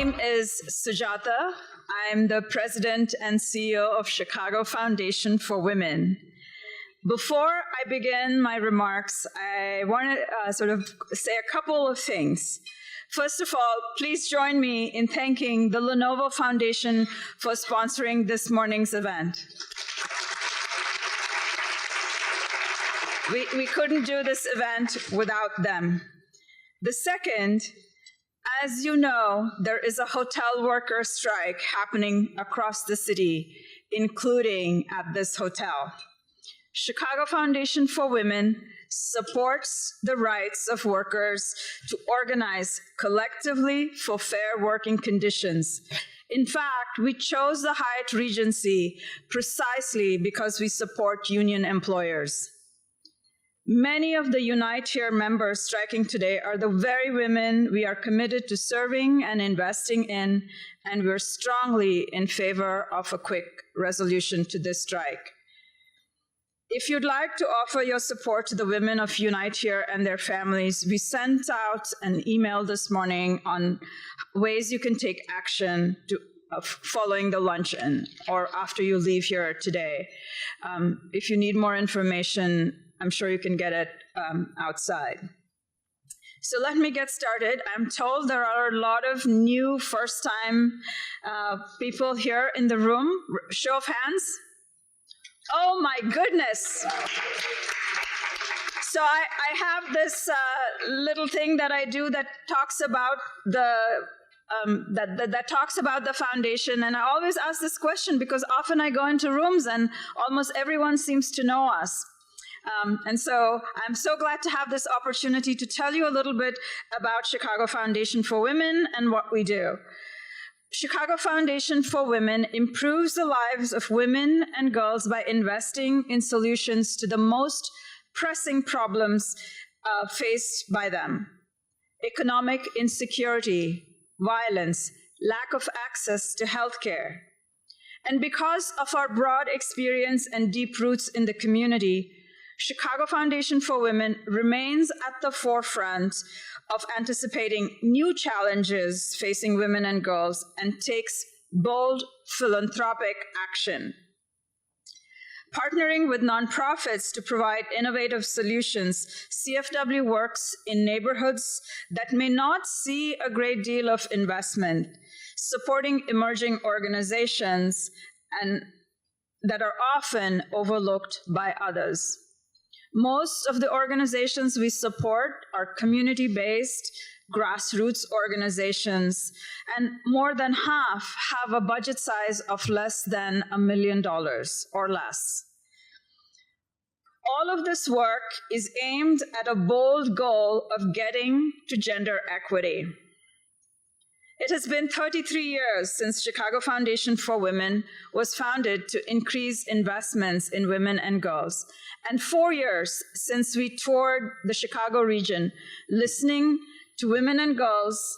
name is Sujata. I'm the president and CEO of Chicago Foundation for Women. Before I begin my remarks, I want to sort of say a couple of things. First of all, please join me in thanking the Lenovo Foundation for sponsoring this morning's event. We couldn't do this event without them. The second, as you know, there is a hotel worker strike happening across the city, including at this hotel. Chicago Foundation for Women supports the rights of workers to organize collectively for fair working conditions. In fact, we chose the Hyatt Regency precisely because we support union employers. Many of the Unite Here members striking today are the very women we are committed to serving and investing in, and we're strongly in favor of a quick resolution to this strike. If you'd like to offer your support to the women of Unite Here and their families, we sent out an email this morning on ways you can take action following the luncheon or after you leave here today. If you need more information, I'm sure you can get it outside. So let me get started. I'm told there are a lot of new first-time people here in the room. Show of hands. Oh my goodness. So I have this little thing that I do that talks about that talks about the foundation, and I always ask this question because often I go into rooms and almost everyone seems to know us. And so I'm so glad to have this opportunity to tell you a little bit about Chicago Foundation for Women and what we do. Chicago Foundation for Women improves the lives of women and girls by investing in solutions to the most pressing problems faced by them: economic insecurity, violence, lack of access to healthcare. And because of our broad experience and deep roots in the community, Chicago Foundation for Women remains at the forefront of anticipating new challenges facing women and girls and takes bold philanthropic action. Partnering with nonprofits to provide innovative solutions, CFW works in neighborhoods that may not see a great deal of investment, supporting emerging organizations and that are often overlooked by others. Most of the organizations we support are community-based, grassroots organizations, and more than half have a budget size of less than $1 million or less. All of this work is aimed at a bold goal of getting to gender equity. It has been 33 years since Chicago Foundation for Women was founded to increase investments in women and girls, and 4 years since we toured the Chicago region, listening to women and girls,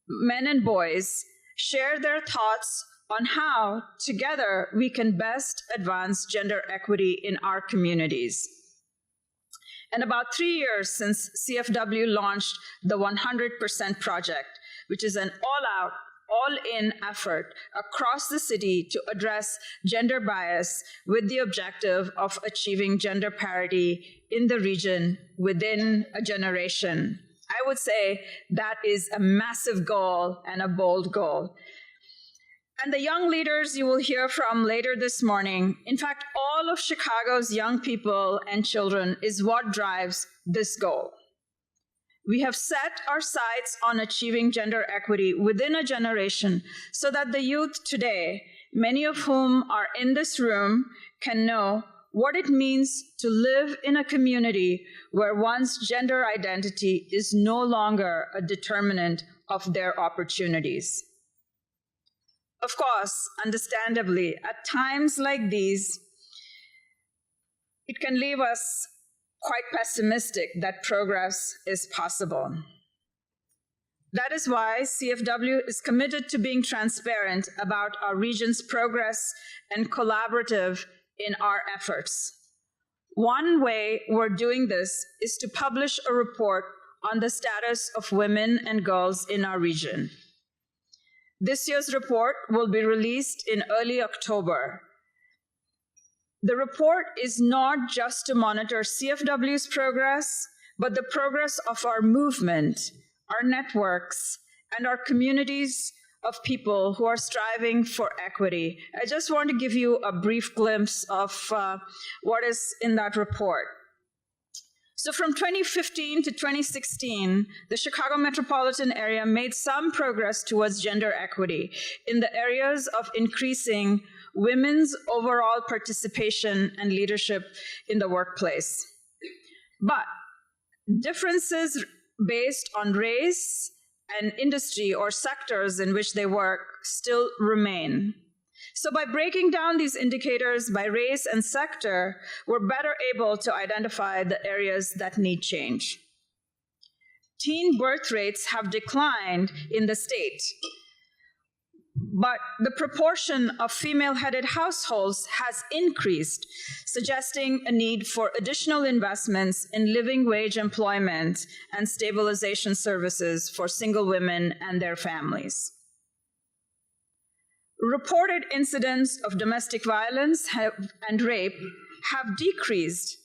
men and boys, share their thoughts on how, together, we can best advance gender equity in our communities. And about 3 years since CFW launched the 100% Project, which is an all-out, all-in effort across the city to address gender bias with the objective of achieving gender parity in the region within a generation. I would say that is a massive goal and a bold goal. And the young leaders you will hear from later this morning, in fact, all of Chicago's young people and children is what drives this goal. We have set our sights on achieving gender equity within a generation so that the youth today, many of whom are in this room, can know what it means to live in a community where one's gender identity is no longer a determinant of their opportunities. Of course, understandably, at times like these, it can leave us quite pessimistic that progress is possible. That is why CFW is committed to being transparent about our region's progress and collaborative in our efforts. One way we're doing this is to publish a report on the status of women and girls in our region. This year's report will be released in early October. The report is not just to monitor CFW's progress, but the progress of our movement, our networks, and our communities of people who are striving for equity. I just want to give you a brief glimpse of what is in that report. So from 2015 to 2016, the Chicago metropolitan area made some progress towards gender equity in the areas of increasing women's overall participation and leadership in the workplace. But differences based on race and industry or sectors in which they work still remain. So by breaking down these indicators by race and sector, we're better able to identify the areas that need change. Teen birth rates have declined in the state, but the proportion of female-headed households has increased, suggesting a need for additional investments in living wage employment and stabilization services for single women and their families. Reported incidents of domestic violence and rape have decreased.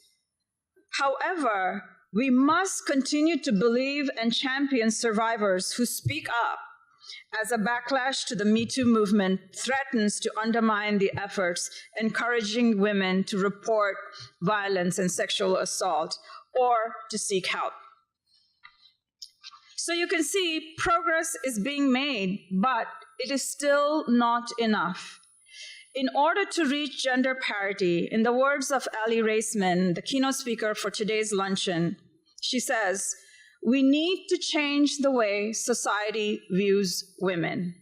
However, we must continue to believe and champion survivors who speak up, as a backlash to the Me Too movement threatens to undermine the efforts encouraging women to report violence and sexual assault or to seek help. So you can see progress is being made, but it is still not enough. In order to reach gender parity, in the words of Ali Raisman, the keynote speaker for today's luncheon, she says, "We need to change the way society views women."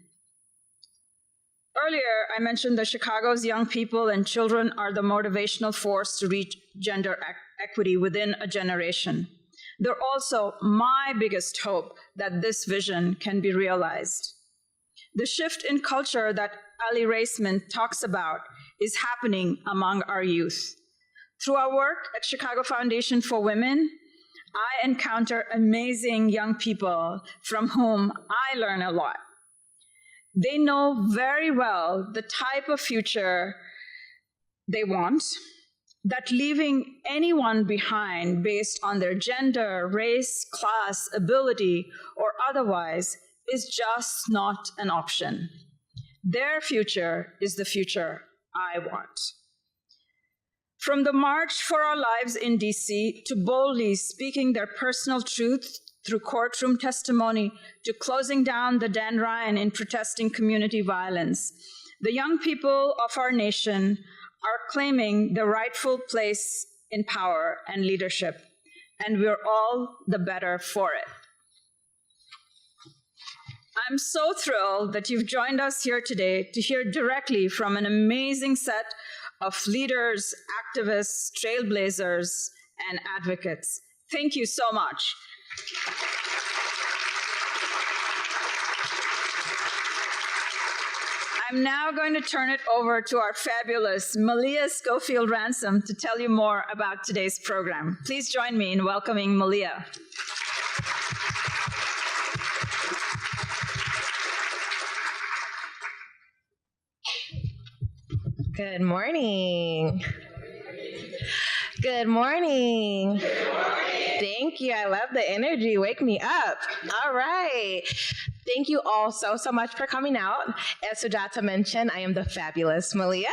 Earlier, I mentioned that Chicago's young people and children are the motivational force to reach gender equity within a generation. They're also my biggest hope that this vision can be realized. The shift in culture that Ali Raisman talks about is happening among our youth. Through our work at Chicago Foundation for Women, I encounter amazing young people from whom I learn a lot. They know very well the type of future they want, that leaving anyone behind based on their gender, race, class, ability, or otherwise is just not an option. Their future is the future I want. From the March for Our Lives in DC to boldly speaking their personal truth through courtroom testimony to closing down the Dan Ryan in protesting community violence, the young people of our nation are claiming their rightful place in power and leadership, and we're all the better for it. I'm so thrilled that you've joined us here today to hear directly from an amazing set of leaders, activists, trailblazers, and advocates. Thank you so much. I'm now going to turn it over to our fabulous Malia Schofield Ransom to tell you more about today's program. Please join me in welcoming Malia. Good morning. Good morning. Good morning. Thank you. I love the energy. Wake me up. All right. Thank you all so much for coming out. As Sujata mentioned, I am the fabulous Malia.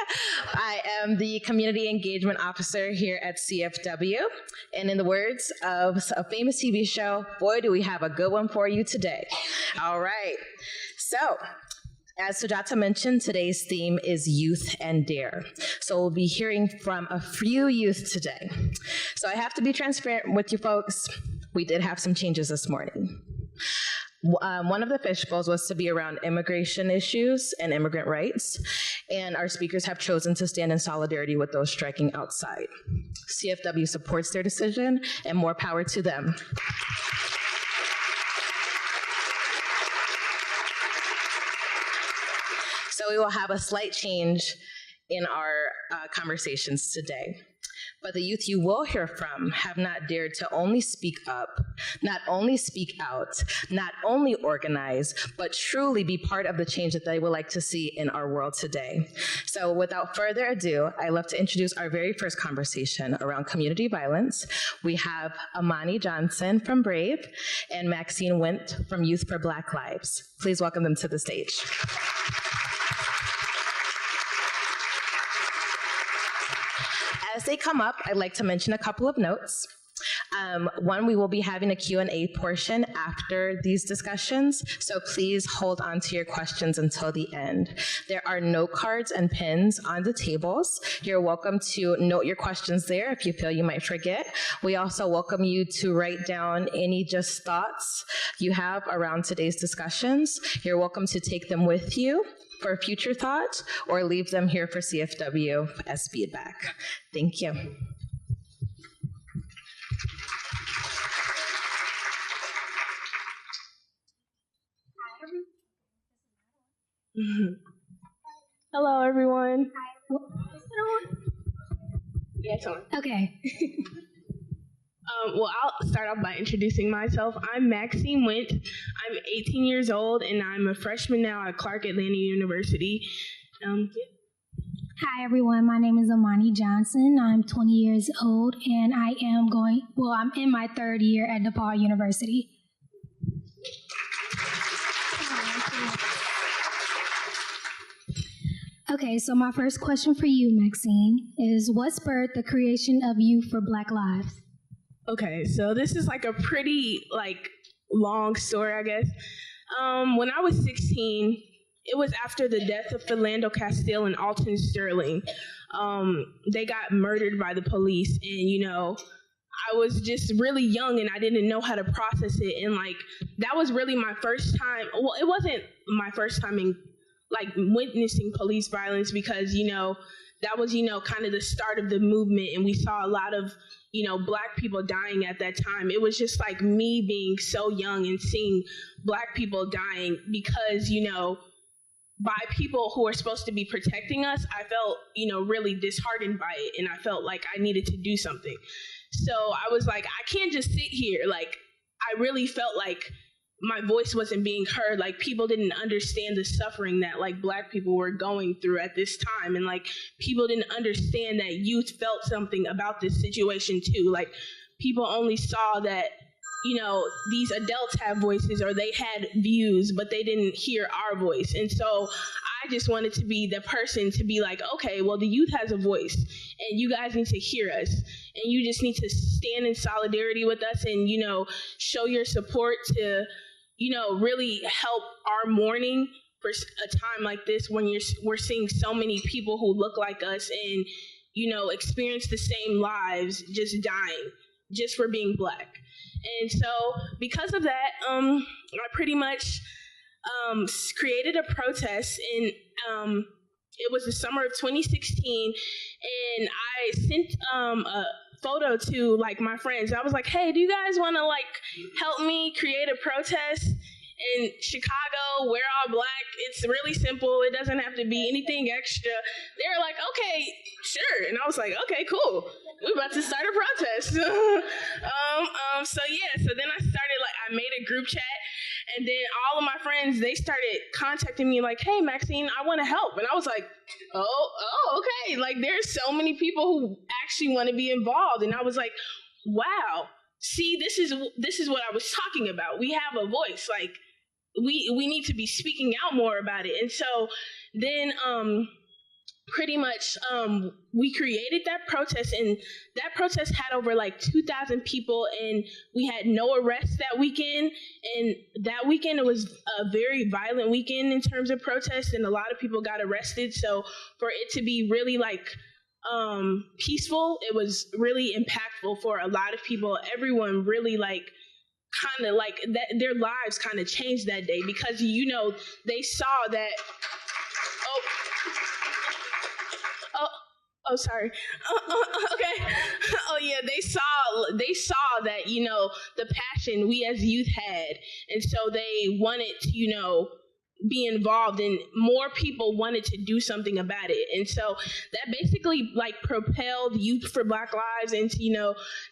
I am the Community Engagement Officer here at CFW. And in the words of a famous TV show, boy, do we have a good one for you today. All right. So, as Sujata mentioned, today's theme is youth and dare. So we'll be hearing from a few youth today. So I have to be transparent with you folks. We did have some changes this morning. One of the fish bowls was to be around immigration issues and immigrant rights, and our speakers have chosen to stand in solidarity with those striking outside. CFW supports their decision, and more power to them. So we will have a slight change in our conversations today. But the youth you will hear from have not dared to only speak up, not only speak out, not only organize, but truly be part of the change that they would like to see in our world today. So without further ado, I'd love to introduce our very first conversation around community violence. We have Amani Johnson from Brave and Maxine Wint from Youth for Black Lives. Please welcome them to the stage. As they come up, I'd like to mention a couple of notes. One, we will be having a Q&A portion after these discussions, so please hold on to your questions until the end. There are note cards and pens on the tables. You're welcome to note your questions there if you feel you might forget. We also welcome you to write down any just thoughts you have around today's discussions. You're welcome to take them with you for future thought or leave them here for CFW as feedback. Thank you. Hello, everyone. Yeah, it's on. Okay. Well, I'll start off by introducing myself. I'm Maxine Wint. I'm 18 years old, and I'm a freshman now at Clark Atlanta University. Hi, everyone. My name is Amani Johnson. I'm 20 years old, and I'm in my third year at DePaul University. Okay, so my first question for you, Maxine, is what spurred the creation of Youth for Black Lives? Okay, so this is like a pretty long story, I guess. When I was 16, it was after the death of Philando Castile and Alton Sterling. They got murdered by the police, and I was just really young and I didn't know how to process it, and that was really my first time. Well, it wasn't my first time in witnessing police violence, because that was kind of the start of the movement, and we saw a lot of Black people dying at that time. It was just me being so young and seeing Black people dying because by people who are supposed to be protecting us. I felt really disheartened by it, and I felt like I needed to do something. So I was like, I can't just sit here. I really felt like my voice wasn't being heard. People didn't understand the suffering that Black people were going through at this time, and people didn't understand that youth felt something about this situation too. People only saw that these adults have voices or they had views, but they didn't hear our voice. And so I just wanted to be the person to be okay, well, the youth has a voice and you guys need to hear us, and you just need to stand in solidarity with us and show your support to really help our mourning for a time like this when we're seeing so many people who look like us and, experience the same lives just dying just for being Black. And so because of that, I pretty much created a protest, and it was the summer of 2016, and I sent a photo to my friends. I was like, hey, do you guys want to help me create a protest in Chicago? We're all Black. It's really simple. It doesn't have to be anything extra. They were like, okay, sure. And I was like, okay, cool. We're about to start a protest. So then I started, I made a group chat, and then all of my friends, they started contacting me hey, Maxine, I want to help. And I was like, oh, okay. There's so many people who actually want to be involved. And I was like, wow, see, this is what I was talking about. We have a voice. We need to be speaking out more about it. And so then pretty much we created that protest, and that protest had over 2,000 people, and we had no arrests that weekend. And that weekend, it was a very violent weekend in terms of protests, and a lot of people got arrested. So for it to be really peaceful, it was really impactful for a lot of people. Everyone really kind of that, their lives kind of changed that day, because they saw that sorry. Okay. Oh yeah, they saw that the passion we as youth had, and so they wanted to be involved, and more people wanted to do something about it. And so that basically like propelled Youth for Black Lives into,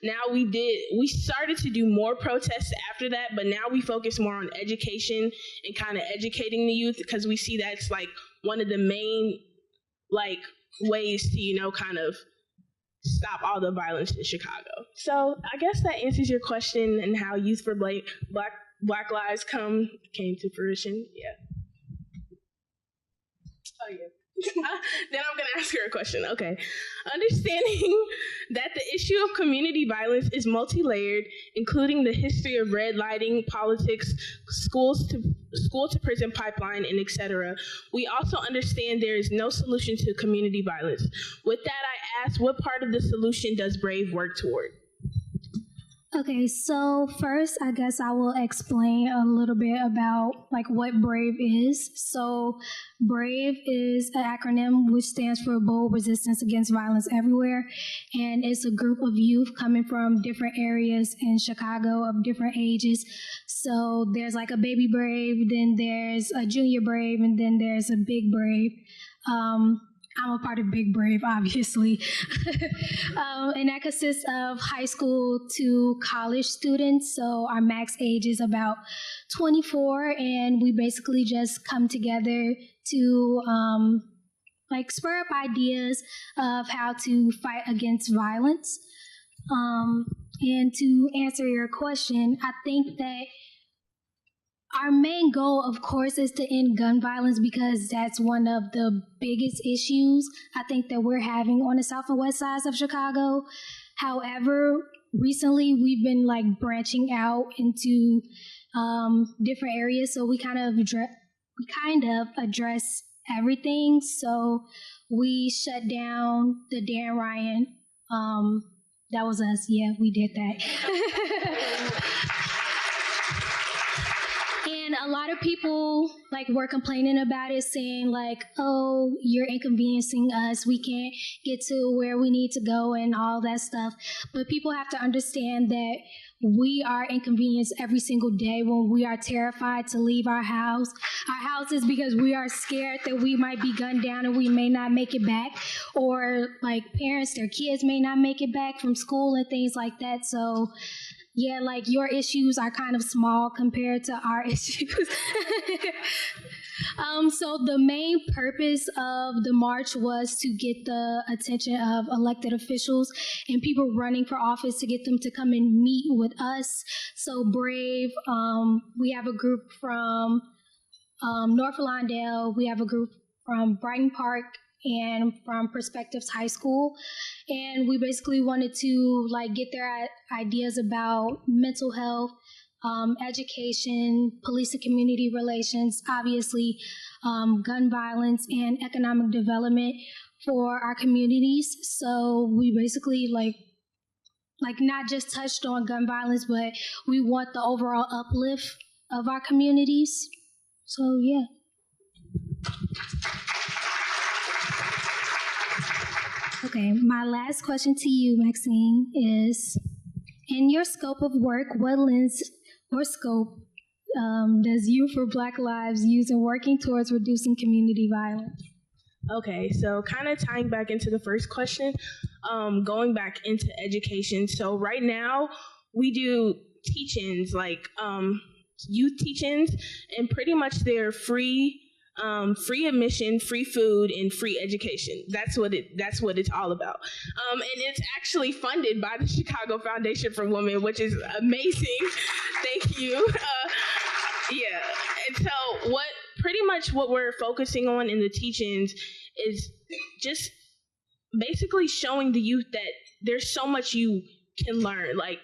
now we started to do more protests after that, but now we focus more on education and kind of educating the youth, because we see that's like one of the main like ways to, kind of stop all the violence in Chicago. So I guess that answers your question and how Youth for Black Lives came to fruition. Yeah. Oh, yeah. Then I'm going to ask her a question. Okay. Understanding that the issue of community violence is multi-layered, including the history of red lighting, politics, school to prison pipeline, and etc. We also understand there is no solution to community violence. With that, I ask, what part of the solution does Brave work toward? Okay, so first, I guess I will explain a little bit about like what BRAVE is. So BRAVE is an acronym which stands for Bold Resistance Against Violence Everywhere, and it's a group of youth coming from different areas in Chicago of different ages. So there's like a baby BRAVE, then there's a junior BRAVE, and then there's a big BRAVE. I'm a part of Big Brave, obviously. And that consists of high school to college students. So our max age is about 24, and we basically just come together to like spur up ideas of how to fight against violence. And to answer your question, I think that our main goal, of course, is to end gun violence, because that's one of the biggest issues I think that we're having on the south and west sides of Chicago. However, recently we've been like branching out into different areas, so we kind of address everything. So we shut down the Dan Ryan. That was us. Yeah, we did that. And a lot of people like were complaining about it, saying like, oh, you're inconveniencing us. We can't get to where we need to go and all that stuff. But people have to understand that we are inconvenienced every single day when we are terrified to leave our houses, because we are scared that we might be gunned down and we may not make it back, or like parents, their kids may not make it back from school and things like that. So yeah, like your issues are kind of small compared to our issues. So the main purpose of the march was to get the attention of elected officials and people running for office, to get them to come and meet with us. So Brave, we have a group from North Lawndale, we have a group from Brighton Park, and from Perspectives High School. And we basically wanted to like get their ideas about mental health, education, police and community relations, obviously gun violence, and economic development for our communities. So we basically like not just touched on gun violence, but we want the overall uplift of our communities. So yeah. Okay, my last question to you, Maxine, is, in your scope of work, what lens or scope does Youth for Black Lives use in working towards reducing community violence? Okay, so kind of tying back into the first question, going back into education. So right now we do teach-ins, like youth teach-ins, and pretty much they're free admission, free food, and free education. That's what it's all about. And it's actually funded by the Chicago Foundation for Women, which is amazing. Thank you. Yeah. And so what we're focusing on in the teach-ins is just basically showing the youth that there's so much you can learn. Like,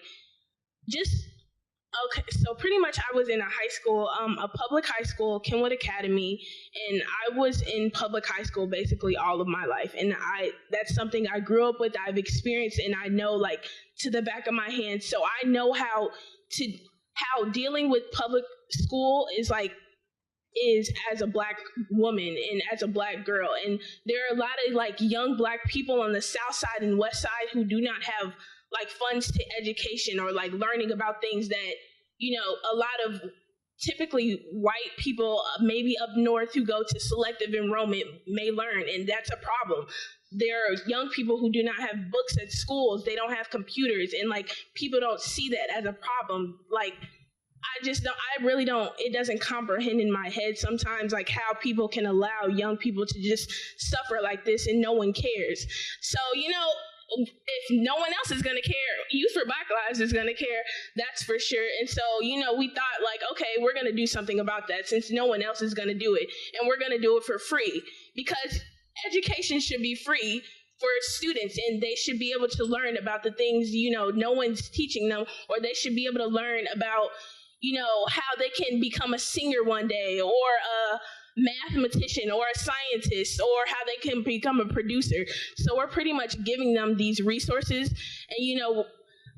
okay, so pretty much I was in a high school, a public high school, Kenwood Academy, and I was in public high school basically all of my life. And that's something I grew up with, I've experienced, and I know like to the back of my hand. So I know how dealing with public school is as a Black woman and as a Black girl. And there are a lot of like young Black people on the South Side and West Side who do not have like funds to education or like learning about things that, a lot of typically white people, maybe up north, who go to selective enrollment may learn, and that's a problem. There are young people who do not have books at schools. They don't have computers, and like people don't see that as a problem. Like I really don't, it doesn't comprehend in my head sometimes like how people can allow young people to just suffer like this and no one cares. So, if no one else is going to care, Youth for Black Lives is going to care, that's for sure. And so, we thought like, okay, we're going to do something about that since no one else is going to do it. And we're going to do it for free, because education should be free for students, and they should be able to learn about the things, no one's teaching them, or they should be able to learn about, how they can become a singer one day, or a mathematician, or a scientist, or how they can become a producer. So we're pretty much giving them these resources. And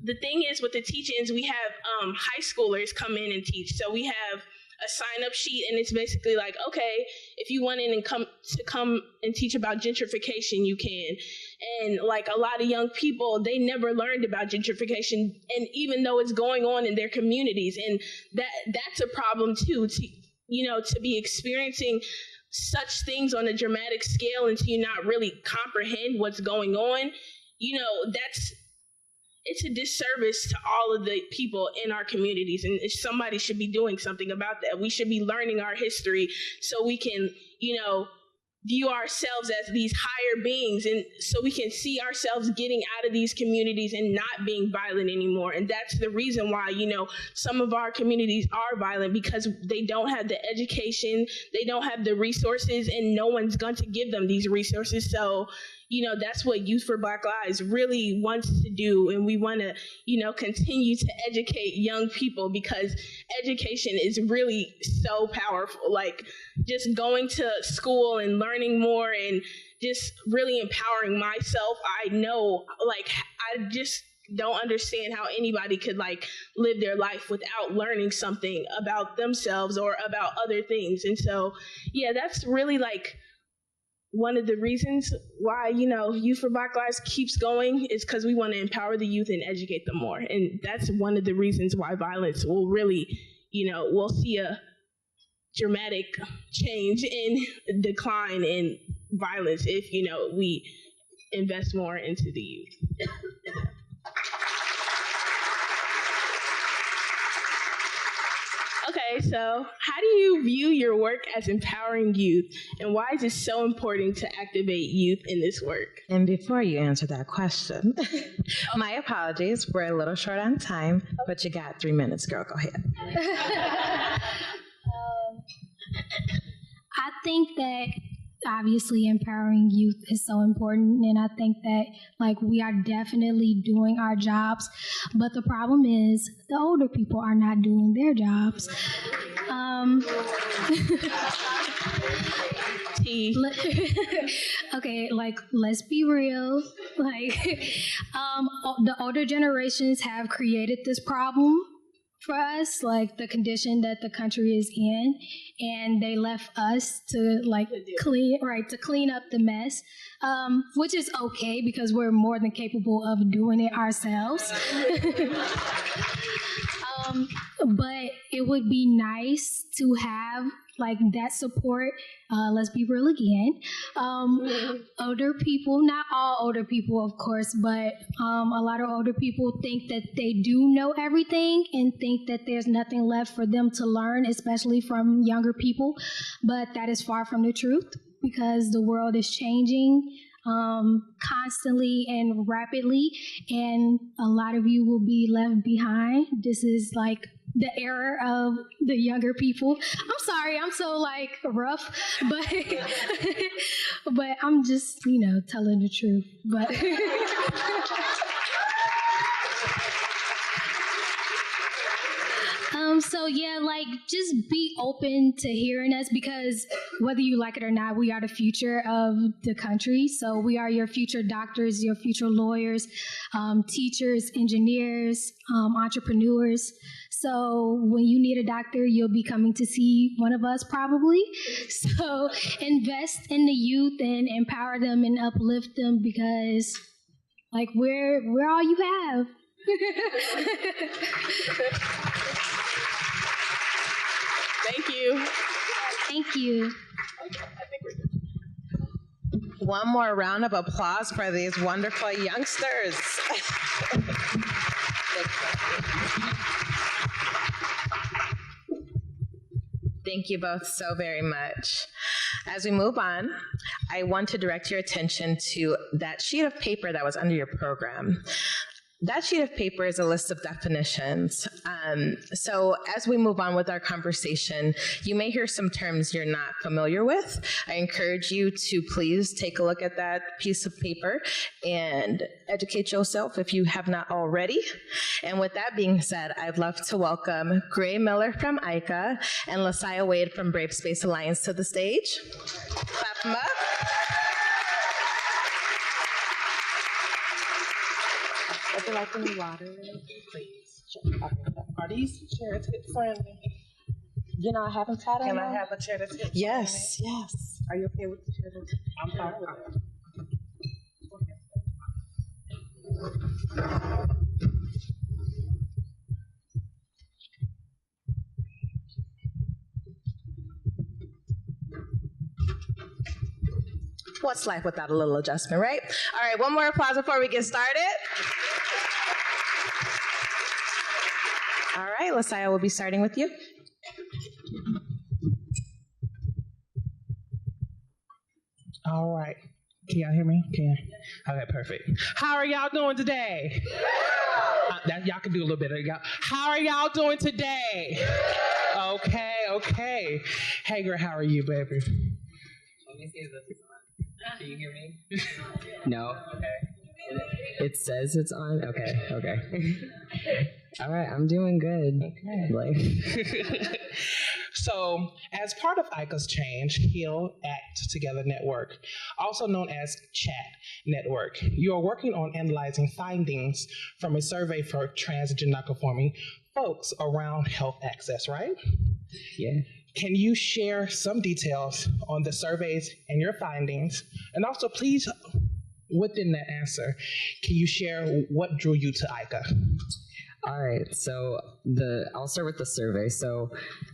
the thing is, with the teach-ins, we have high schoolers come in and teach. So we have a sign-up sheet, and it's basically like, okay, if you want in and come and teach about gentrification, you can. And like a lot of young people, they never learned about gentrification, and even though it's going on in their communities, and that's a problem too, to be experiencing such things on a dramatic scale until you not really comprehend what's going on, it's a disservice to all of the people in our communities, and somebody should be doing something about that. We should be learning our history so we can, view ourselves as these higher beings, and so we can see ourselves getting out of these communities and not being violent anymore. And that's the reason why, some of our communities are violent, because they don't have the education, they don't have the resources, and no one's going to give them these resources. So that's what Youth for Black Lives really wants to do. And we want to, continue to educate young people, because education is really so powerful. Like just going to school and learning more and just really empowering myself. I know, like, I just don't understand how anybody could like live their life without learning something about themselves or about other things. And so, yeah, that's really like one of the reasons why, Youth for Black Lives keeps going, is because we want to empower the youth and educate them more. And that's one of the reasons why violence will really, we'll see a dramatic change in decline in violence if, we invest more into the youth. Okay, so how do you view your work as empowering youth, and why is it so important to activate youth in this work? And before you answer that question, my apologies, we're a little short on time, but you got 3 minutes, girl, go ahead. I think that obviously empowering youth is so important, and I think that like we are definitely doing our jobs, but the problem is the older people are not doing their jobs. Okay, like let's be real, like the older generations have created this problem for us, like the condition that the country is in, and they left us to like clean up the mess, which is okay because we're more than capable of doing it ourselves. But it would be nice to have like that support. Let's be real again. Older people, not all older people, of course, but a lot of older people think that they do know everything and think that there's nothing left for them to learn, especially from younger people. But that is far from the truth, because the world is changing constantly and rapidly, and a lot of you will be left behind. This is like the era of the younger people. I'm sorry, I'm so like rough, but but I'm just, telling the truth. But so yeah, like just be open to hearing us, because whether you like it or not, we are the future of the country. So we are your future doctors, your future lawyers, teachers, engineers, entrepreneurs. So when you need a doctor, you'll be coming to see one of us probably. So invest in the youth and empower them and uplift them, because like we're all you have. you. Thank you. One more round of applause for these wonderful youngsters. Thank you both so very much. As we move on, I want to direct your attention to that sheet of paper that was under your program. That sheet of paper is a list of definitions. So as we move on with our conversation, you may hear some terms you're not familiar with. I encourage you to please take a look at that piece of paper and educate yourself if you have not already. And with that being said, I'd love to welcome Gray Miller from ICA and Lasaya Wade from Brave Space Alliance to the stage. Clap them up. Would you like any water, please? Sure. Are these chairs hip friendly? You know, I haven't tried on. Can I have a chair that's hip friendly? Yes, yes. Are you okay with the chair that's I'm fine with it. What's life without a little adjustment, right? All right, one more applause before we get started. All right, Lasaya, we'll be starting with you. All right. Can y'all hear me? Okay, perfect. How are y'all doing today? Y'all can do a little bit of y'all. How are y'all doing today? Okay. Hey, girl, how are you, baby? Let me see if this is on. Can you hear me? No? Okay. It says it's on? Okay. All right, I'm doing good. Okay. So, as part of ICA's Change, Heal, Act Together Network, also known as CHAT Network, you are working on analyzing findings from a survey for trans and gender-nonconforming folks around health access, right? Yeah. Can you share some details on the surveys and your findings? And also, please, within that answer, can you share what drew you to ICA? All right, so I'll start with the survey. So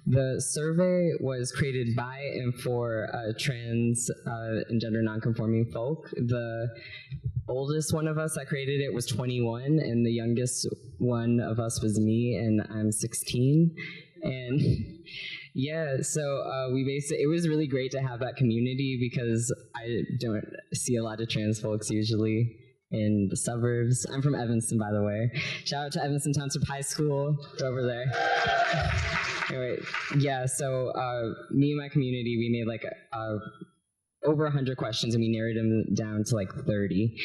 the survey was created by and for trans and gender nonconforming folk. The oldest one of us that created it was 21, and the youngest one of us was me, and I'm 16. And yeah, so it was really great to have that community because I don't see a lot of trans folks usually in the suburbs. I'm from Evanston, by the way. Shout out to Evanston Township High School. They're over there. Anyway, yeah, so me and my community, we made like over 100 questions, and we narrowed them down to like 30.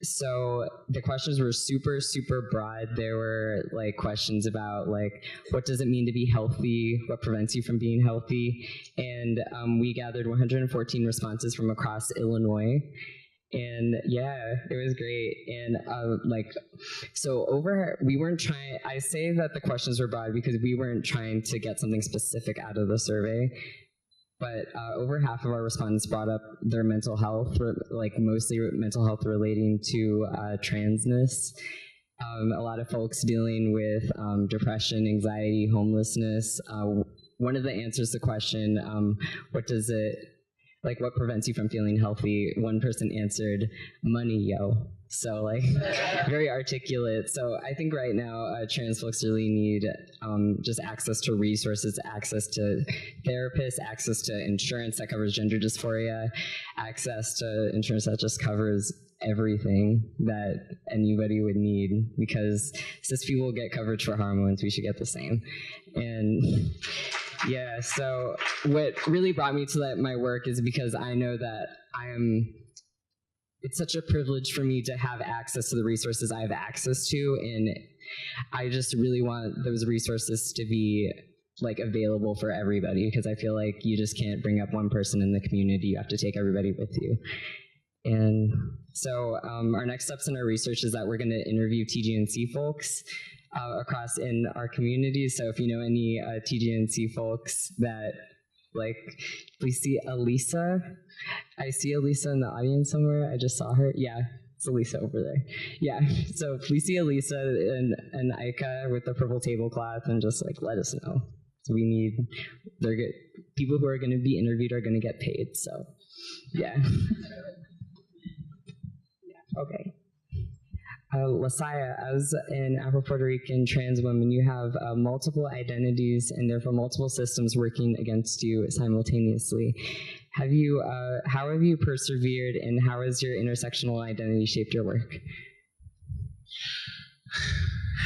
So the questions were super, super broad. There were like questions about like, what does it mean to be healthy? What prevents you from being healthy? And we gathered 114 responses from across Illinois. And yeah, it was great. And we weren't trying, I say that the questions were broad because we weren't trying to get something specific out of the survey. But over half of our respondents brought up their mental health, like mostly mental health relating to transness. A lot of folks dealing with depression, anxiety, homelessness. One of the answers to the question, what prevents you from feeling healthy? One person answered, money, yo. So like very articulate. So I think right now trans folks really need just access to resources, access to therapists, access to insurance that covers gender dysphoria, access to insurance that just covers everything that anybody would need, because cis people get coverage for hormones, we should get the same. And yeah, so what really brought me to my work is because I know that it's such a privilege for me to have access to the resources I have access to, and I just really want those resources to be like available for everybody, because I feel like you just can't bring up one person in the community, you have to take everybody with you. And so our next steps in our research is that we're going to interview TGNC folks across in our community. So if you know any TGNC folks that please see Elisa. I see Elisa in the audience somewhere. I just saw her. Yeah, it's Elisa over there. Yeah, so please see Elisa and Ika with the purple tablecloth and just let us know. So we need people who are going to be interviewed are going to get paid. So, yeah. Okay. Lasaya, as an Afro-Puerto Rican trans woman, you have multiple identities and therefore multiple systems working against you simultaneously. How have you persevered, and how has your intersectional identity shaped your work?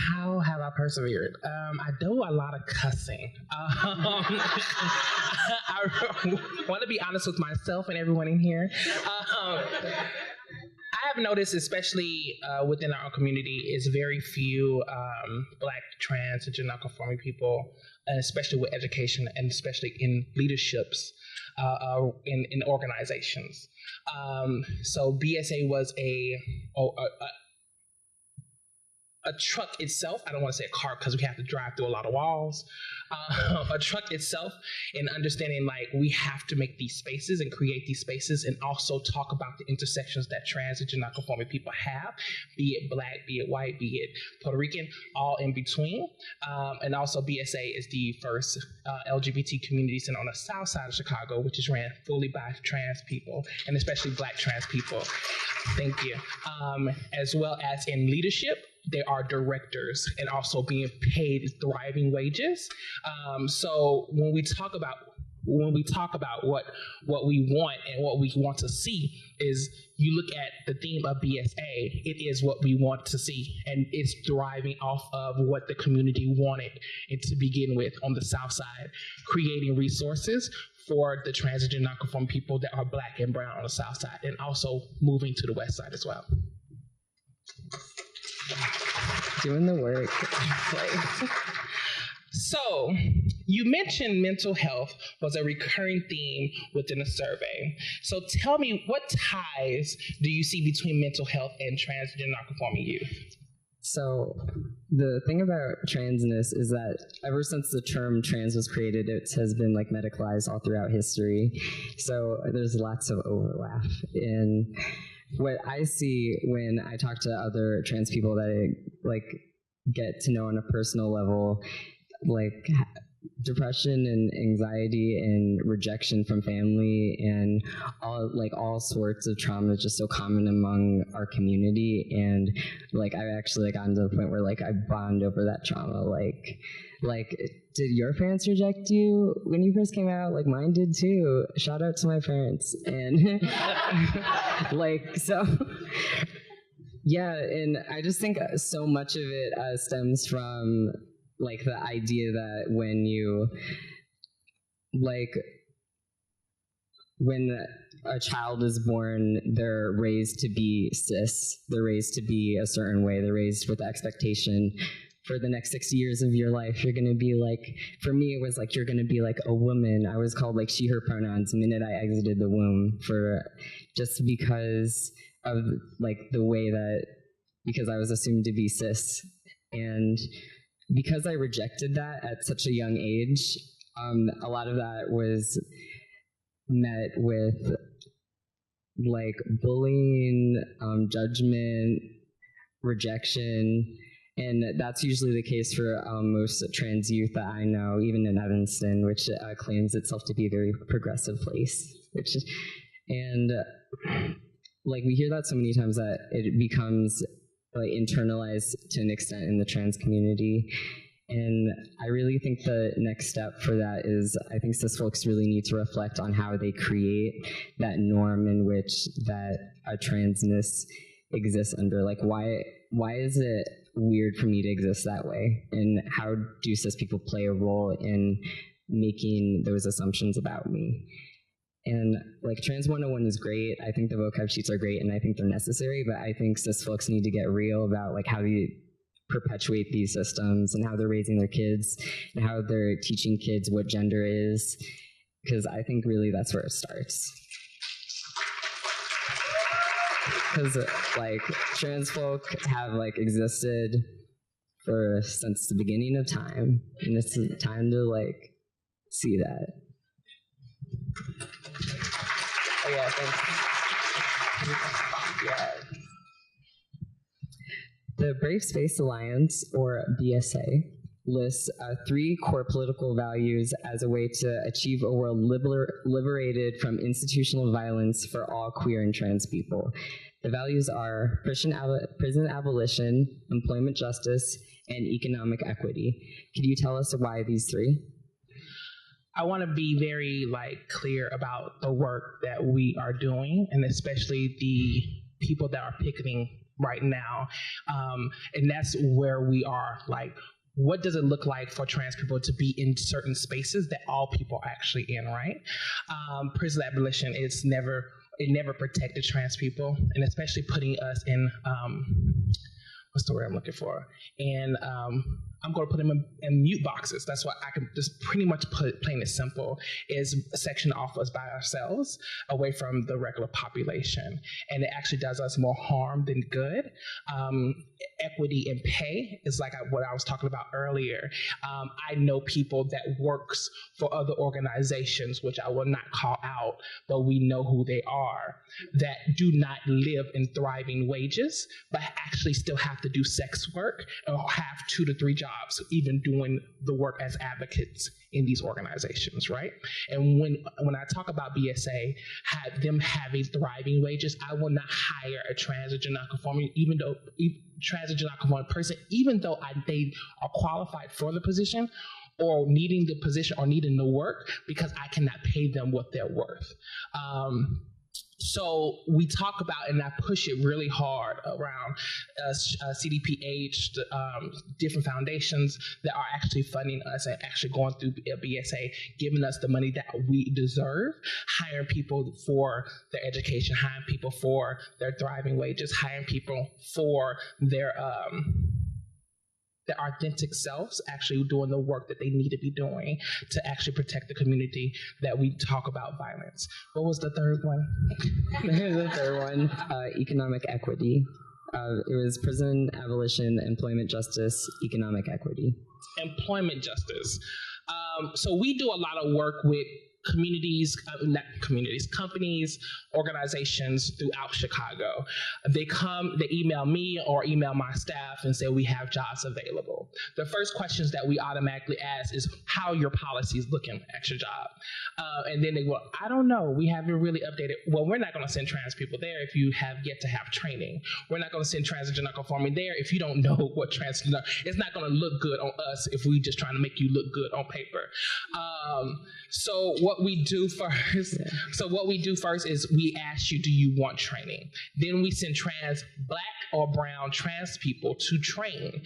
How have I persevered? I do a lot of cussing. I want to be honest with myself and everyone in here. I have noticed, especially within our own community, is very few Black, trans, and gender-nonconforming people, especially with education and especially in leaderships in organizations. So BSA was a truck itself. I don't want to say a car because we have to drive through a lot of walls. A truck itself, and understanding like we have to make these spaces and create these spaces, and also talk about the intersections that trans and gender-nonconforming people have, be it Black, be it white, be it Puerto Rican, all in between. And also BSA is the first LGBT community center on the south side of Chicago, which is ran fully by trans people, and especially Black trans people. Thank you. As well as in leadership, there are directors and also being paid thriving wages. So when we talk about what we want and what we want to see, is you look at the theme of BSA, it is what we want to see, and it's thriving off of what the community wanted it to begin with on the south side, creating resources for the trans and non-conforming people that are Black and brown on the south side, and also moving to the west side as well. Doing the work. So, you mentioned mental health was a recurring theme within the survey. So tell me, what ties do you see between mental health and transgender non-conforming youth? So the thing about transness is that ever since the term trans was created, it has been like medicalized all throughout history. So there's lots of overlap. And what I see when I talk to other trans people that I like get to know on a personal level, like depression and anxiety and rejection from family and all sorts of trauma is just so common among our community. And like I've actually gotten to the point where like I bond over that trauma. Like did your parents reject you when you first came out? Like mine did too. Shout out to my parents. And like so yeah, and I just think so much of it stems from like the idea that when a child is born, they're raised to be cis, they're raised to be a certain way, they're raised with the expectation for the next 60 years of your life, you're gonna be like, for me it was like, you're gonna be like a woman. I was called like she, her pronouns the minute I exited the womb, just because of like the way because I was assumed to be cis. And because I rejected that at such a young age, a lot of that was met with like bullying, judgment, rejection, and that's usually the case for most trans youth that I know, even in Evanston, which claims itself to be a very progressive place. And like we hear that so many times that it becomes like internalized to an extent in the trans community. And I really think the next step for that is I think cis folks really need to reflect on how they create that norm in which that a transness exists under. Like why is it weird for me to exist that way? And how do cis people play a role in making those assumptions about me? And like Trans 101 is great. I think the vocab sheets are great and I think they're necessary, but I think cis folks need to get real about like how they perpetuate these systems and how they're raising their kids and how they're teaching kids what gender is, because I think really that's where it starts. Because like trans folk have like existed since the beginning of time, and it's time to like see that. Oh yeah, thanks. Yeah. The Brave Space Alliance, or BSA, lists 3 core political values as a way to achieve a world liberated from institutional violence for all queer and trans people. The values are prison abolition, employment justice, and economic equity. Could you tell us why these 3? I want to be very clear about the work that we are doing, and especially the people that are picketing right now. And that's where we are. What does it look like for trans people to be in certain spaces that all people are actually in, right? Prison abolition never protected trans people, and especially putting us in what's the word I'm looking for? And I'm going to put them in mute boxes. That's what I can just pretty much put it plain and simple, is section off us by ourselves, away from the regular population. And it actually does us more harm than good. Equity in pay is what I was talking about earlier. I know people that works for other organizations, which I will not call out, but we know who they are, that do not live in thriving wages, but actually still have to do sex work or have 2 to 3 jobs, even doing the work as advocates in these organizations, right? And when I talk about BSA, them having thriving wages, I will not hire a transgender nonconforming, transgender nonconforming person, even though they are qualified for the position or needing the position or needing the work, because I cannot pay them what they're worth. So we talk about, and I push it really hard around CDPH, different foundations that are actually funding us and actually going through BSA, giving us the money that we deserve, hiring people for their education, hiring people for their thriving wages, hiring people for their authentic selves, actually doing the work that they need to be doing to actually protect the community that we talk about violence. What was the third one? The third one, economic equity. It was prison abolition, employment justice, economic equity. Employment justice. So we do a lot of work with companies, organizations throughout Chicago. They email me or email my staff and say, we have jobs available. The first questions that we automatically ask is, how are your policies looking at your job? And then they go, I don't know, we haven't really updated. Well, we're not going to send trans people there if you have yet to have training. We're not going to send transgender nonconforming there if you don't know what transgender. It's not going to look good on us if we just trying to make you look good on paper. So what we do first is we ask you, do you want training? Then we send Black or brown trans people to train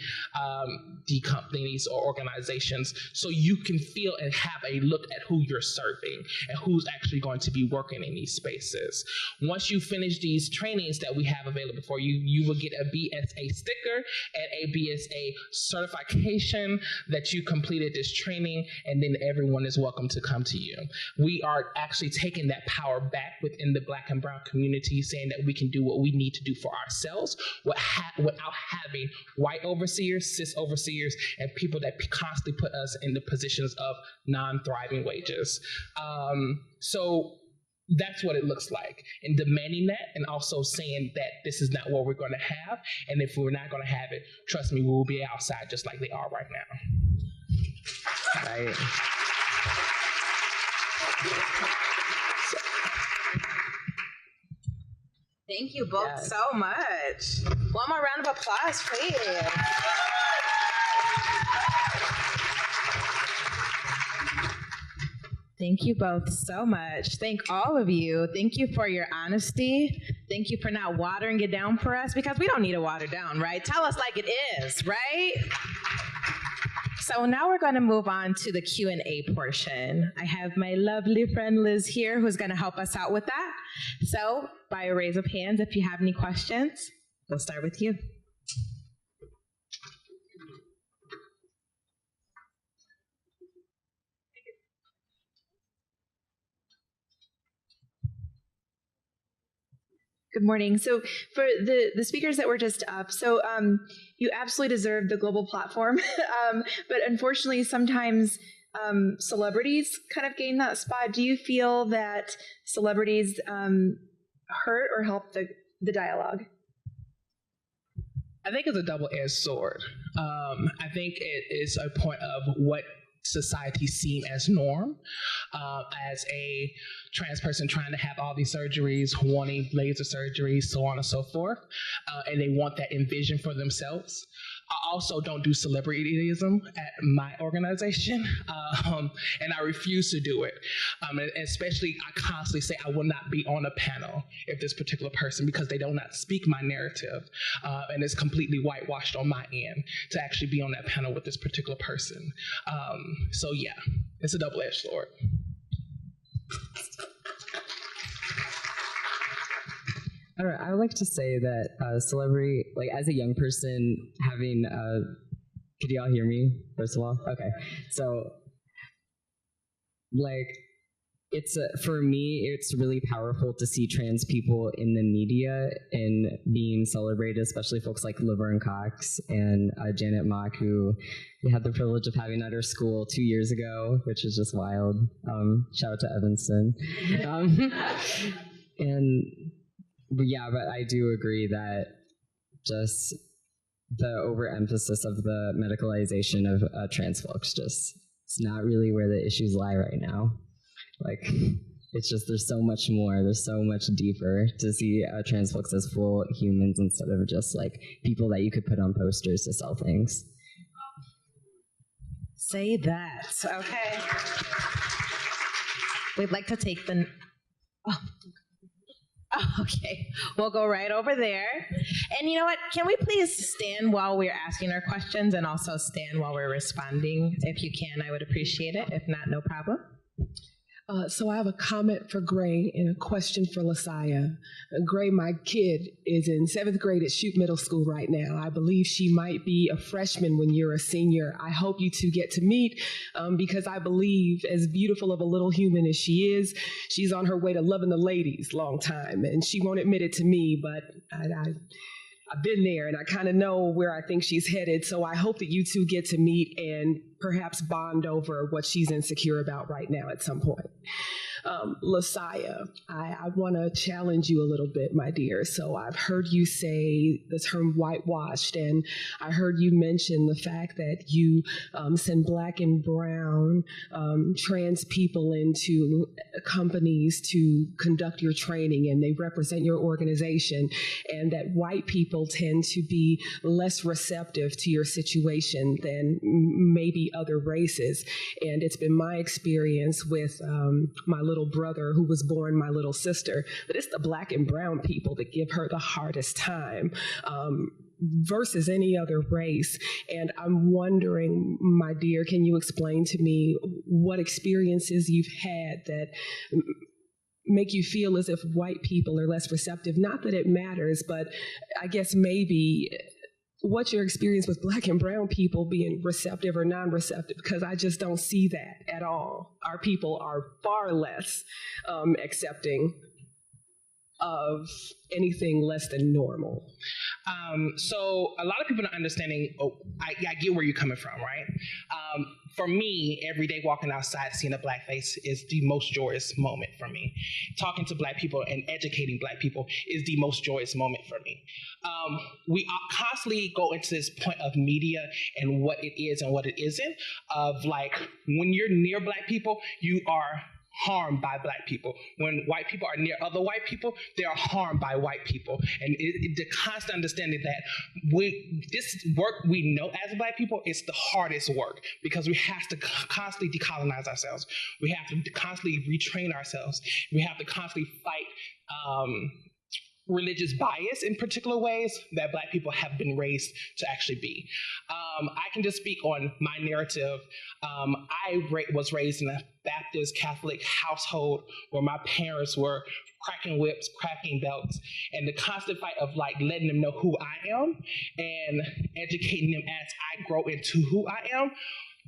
the companies or organizations, so you can feel and have a look at who you're serving and who's actually going to be working in these spaces. Once you finish these trainings that we have available for you, you will get a BSA sticker and a BSA certification that you completed this training, and then everyone is welcome to come to you. We are actually taking that power back within the Black and brown community, saying that we can do what we need to do for ourselves without having white overseers, cis overseers, and people that constantly put us in the positions of non-thriving wages. So that's what it looks like, and demanding that, and also saying that this is not what we're going to have, and if we're not going to have it, trust me, we will be outside just like they are right now. Right. Thank you both so much. One more round of applause, please. Thank you both so much. Thank all of you. Thank you for your honesty. Thank you for not watering it down for us, because we don't need to water down, right? Tell us like it is, right? So now we're going to move on to the Q&A portion. I have my lovely friend Liz here who's going to help us out with that. So by a raise of hands, if you have any questions, we'll start with you. Good morning. So for the speakers that were just up, so you absolutely deserve the global platform, but unfortunately sometimes celebrities kind of gain that spot. Do you feel that celebrities hurt or help the dialogue? I think it's a double-edged sword. I think it is a point of what society seem as norm. As a trans person trying to have all these surgeries, wanting laser surgeries, so on and so forth, and they want that envision for themselves. I also don't do celebrityism at my organization, and I refuse to do it. And especially, I constantly say I will not be on a panel if this particular person, because they do not speak my narrative, and it's completely whitewashed on my end to actually be on that panel with this particular person. So yeah, it's a double-edged sword. I don't know, I would like to say that celebrity, like as a young person, having, could y'all hear me, first of all? Okay, so, like, for me, it's really powerful to see trans people in the media and being celebrated, especially folks like Laverne Cox and Janet Mock, who we had the privilege of having at our school 2 years ago, which is just wild. Shout out to Evanston. But I do agree that just the overemphasis of the medicalization of trans folks, it's not really where the issues lie right now. Like, it's just, there's so much more, there's so much deeper to see trans folks as full humans instead of just like people that you could put on posters to sell things. Say that, okay. We'd like to take the, okay, we'll go right over there. And you know what, can we please stand while we're asking our questions and also stand while we're responding? If you can, I would appreciate it. If not, no problem. So I have a comment for Gray and a question for Lasaya. Gray, my kid is in 7th grade at Shute Middle School right now. I believe she might be a freshman when you're a senior. I hope you two get to meet because I believe, as beautiful of a little human as she is, she's on her way to loving the ladies long time. And she won't admit it to me, but I've been there and I kind of know where I think she's headed. So I hope that you two get to meet and perhaps bond over what she's insecure about right now at some point. Lasaya, I want to challenge you a little bit, my dear. So I've heard you say the term whitewashed, and I heard you mention the fact that you send Black and brown trans people into companies to conduct your training, and they represent your organization, and that white people tend to be less receptive to your situation than maybe other races. And it's been my experience with my little brother who was born my little sister, but it's the Black and brown people that give her the hardest time versus any other race. And I'm wondering, my dear, can you explain to me what experiences you've had that make you feel as if white people are less receptive? Not that it matters, but I guess maybe what's your experience with Black and brown people being receptive or non-receptive? Because I just don't see that at all. Our people are far less accepting of anything less than normal. So a lot of people not understanding, I get where you're coming from, right? For me, every day walking outside, seeing a Black face is the most joyous moment for me. Talking to Black people and educating Black people is the most joyous moment for me. We constantly go into this point of media and what it is and what it isn't, of like, when you're near Black people, you are harmed by Black people. When white people are near other white people, they are harmed by white people. And the constant understanding that this work we know as Black people is the hardest work, because we have to constantly decolonize ourselves. We have to constantly retrain ourselves. We have to constantly fight religious bias in particular ways that Black people have been raised to actually be. I can just speak on my narrative. I was raised in a Baptist Catholic household where my parents were cracking whips, cracking belts, and the constant fight of like letting them know who I am and educating them as I grow into who I am.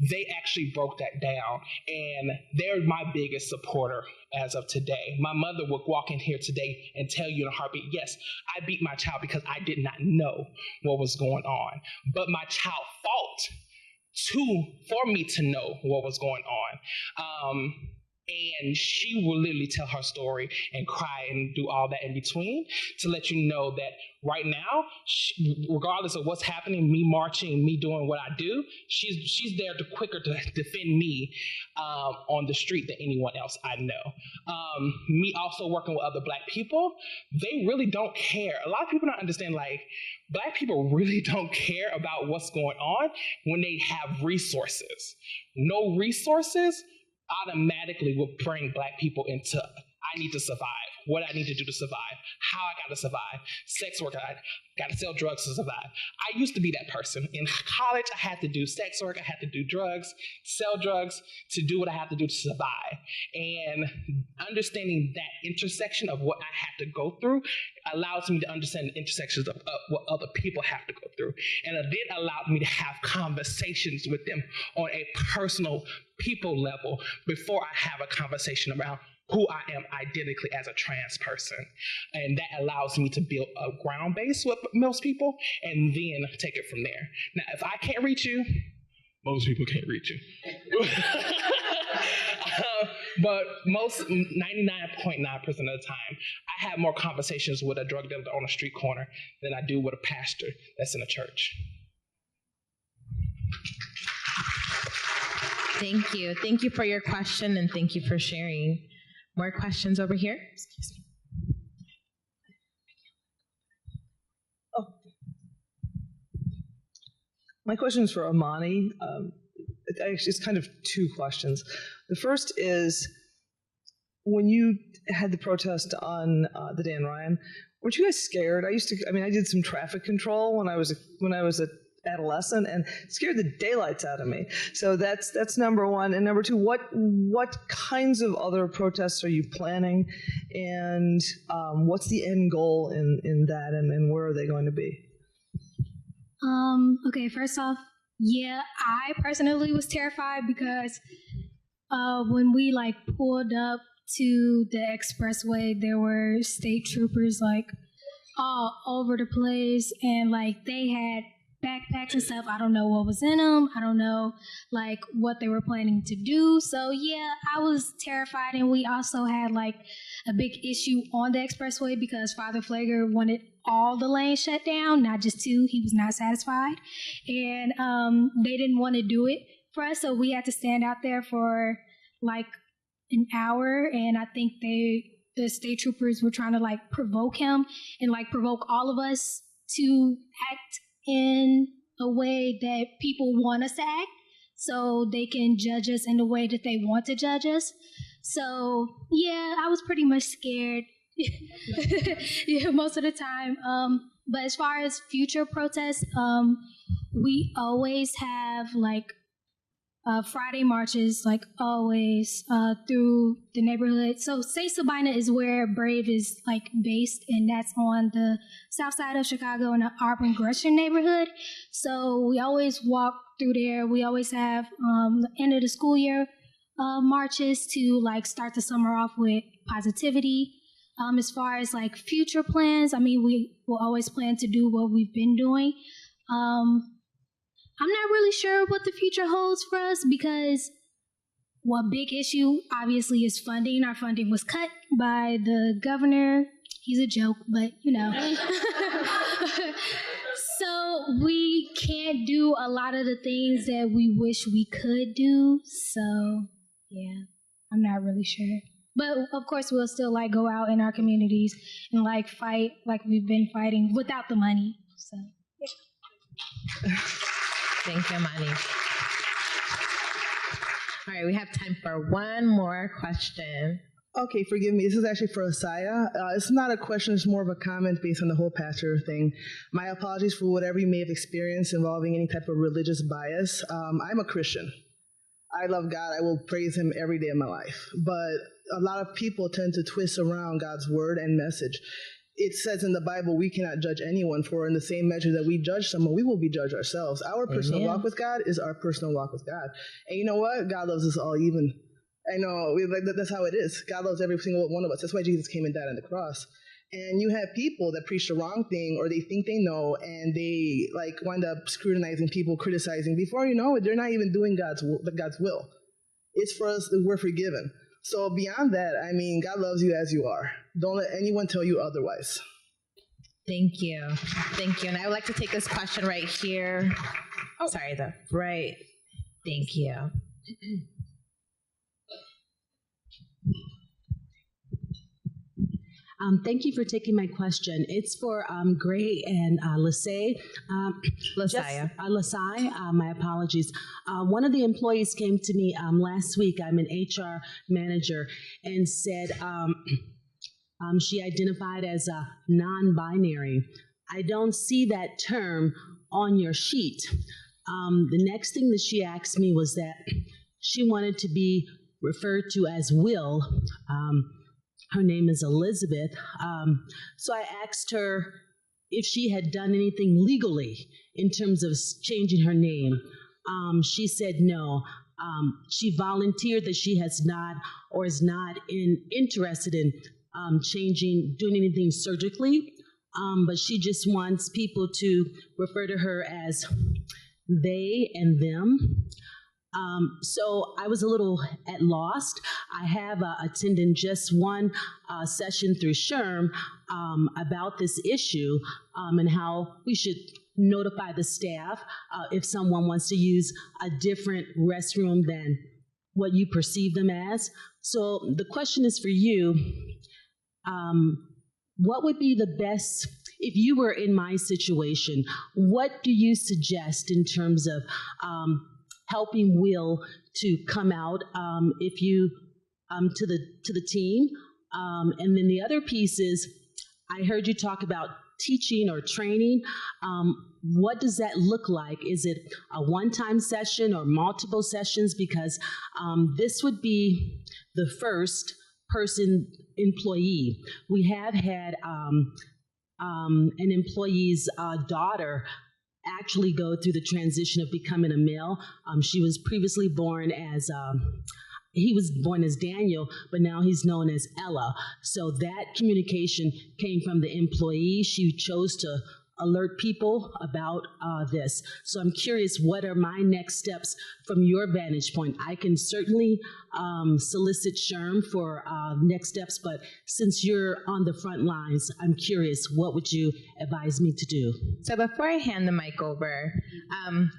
They actually broke that down, and they're my biggest supporter as of today. My mother would walk in here today and tell you in a heartbeat, yes, I beat my child because I did not know what was going on. But my child fought for me to know what was going on. And she will literally tell her story and cry and do all that in between to let you know that right now, regardless of what's happening, me marching, me doing what I do, she's there to quicker to defend me on the street than anyone else I know. Me also working with other Black people, they really don't care. A lot of people don't understand, like, Black people really don't care about what's going on when they have resources. No resources automatically will bring Black people into, I need to survive, what I need to do to survive, how I got to survive, sex work, I got to sell drugs to survive. I used to be that person. In college, I had to do sex work, I had to do drugs, sell drugs to do what I had to do to survive. And understanding that intersection of what I had to go through allows me to understand the intersections of what other people have to go through. And it then allowed me to have conversations with them on a personal people level before I have a conversation around who I am identically as a trans person. And that allows me to build a ground base with most people and then take it from there. Now, if I can't reach you, most people can't reach you. But most 99.9% of the time, I have more conversations with a drug dealer on a street corner than I do with a pastor that's in a church. Thank you. Thank you for your question and thank you for sharing. More questions over here? Excuse me. My question is for Amani. It's kind of two questions. The first is, when you had the protest on the Dan Ryan, weren't you guys scared? I did some traffic control when I was an adolescent, and it scared the daylights out of me. So that's number one. And number two, what kinds of other protests are you planning, and what's the end goal in that, and where are they going to be? Okay, first off, yeah, I personally was terrified because when we pulled up to the expressway, there were state troopers all over the place, and they had backpacks and stuff. I don't know what was in them. I don't know what they were planning to do. So yeah, I was terrified, and we also had a big issue on the expressway because Father Flager wanted all the lanes shut down, not just two. He was not satisfied, and they didn't want to do it for us, so we had to stand out there for an hour. And I think the state troopers were trying to provoke him and provoke all of us to act in a way that people want us to act, so they can judge us in the way that they want to judge us. So yeah, I was pretty much scared yeah, most of the time. But as far as future protests, we always have Friday marches, always, through the neighborhood. So St. Sabina is where Brave is based, and that's on the south side of Chicago in the Auburn Gresham neighborhood. So we always walk through there. We always have the end of the school year marches to start the summer off with positivity. As far as future plans, we will always plan to do what we've been doing. I'm not really sure what the future holds for us because one big issue, obviously, is funding. Our funding was cut by the governor. He's a joke, but So we can't do a lot of the things that we wish we could do. So, yeah, I'm not really sure. But, of course, we'll still, go out in our communities and, fight like we've been fighting without the money. So, yeah. Thank you, Amani. All right, we have time for one more question. Okay, forgive me. This is actually for Asaya. It's not a question, it's more of a comment based on the whole pastor thing. My apologies for whatever you may have experienced involving any type of religious bias. I'm a Christian. I love God. I will praise him every day of my life. But a lot of people tend to twist around God's word and message. It says in the Bible, we cannot judge anyone, for in the same measure that we judge someone, we will be judged ourselves. Our personal walk with God is our personal walk with God. And you know what? God loves us all even. I know, that's how it is. God loves every single one of us. That's why Jesus came and died on the cross. And you have people that preach the wrong thing, or they think they know, and they wind up scrutinizing people, criticizing. Before you know it, they're not even doing God's will. It's for us that we're forgiven. So beyond that, I mean, God loves you as you are. Don't let anyone tell you otherwise. Thank you. Thank you. And I would like to take this question right here. Oh, sorry, right. Thank you. Thank you for taking my question. It's for Gray and Lasai. Lasai, my apologies. One of the employees came to me last week. I'm an HR manager, and said she identified as a non-binary. I don't see that term on your sheet. The next thing that she asked me was that she wanted to be referred to as Will. Her name is Elizabeth. So I asked her if she had done anything legally in terms of changing her name. She said no. She volunteered that she has not or is not interested in doing anything surgically, but she just wants people to refer to her as they and them. So I was a little at lost. I have attended just one session through SHRM about this issue and how we should notify the staff if someone wants to use a different restroom than what you perceive them as. So the question is for you, what would be the best, if you were in my situation, what do you suggest in terms of helping Will to come out if you to the team? And then the other piece is, I heard you talk about teaching or training. What does that look like? Is it a one-time session or multiple sessions? Because this would be the first person employee. We have had an employee's daughter actually go through the transition of becoming a male. She was previously born as, he was born as Daniel, but now he's known as Ella. So that communication came from the employee. She chose to alert people about this. So I'm curious, what are my next steps from your vantage point? I can certainly solicit SHRM for next steps, but since you're on the front lines, I'm curious, what would you advise me to do? So before I hand the mic over,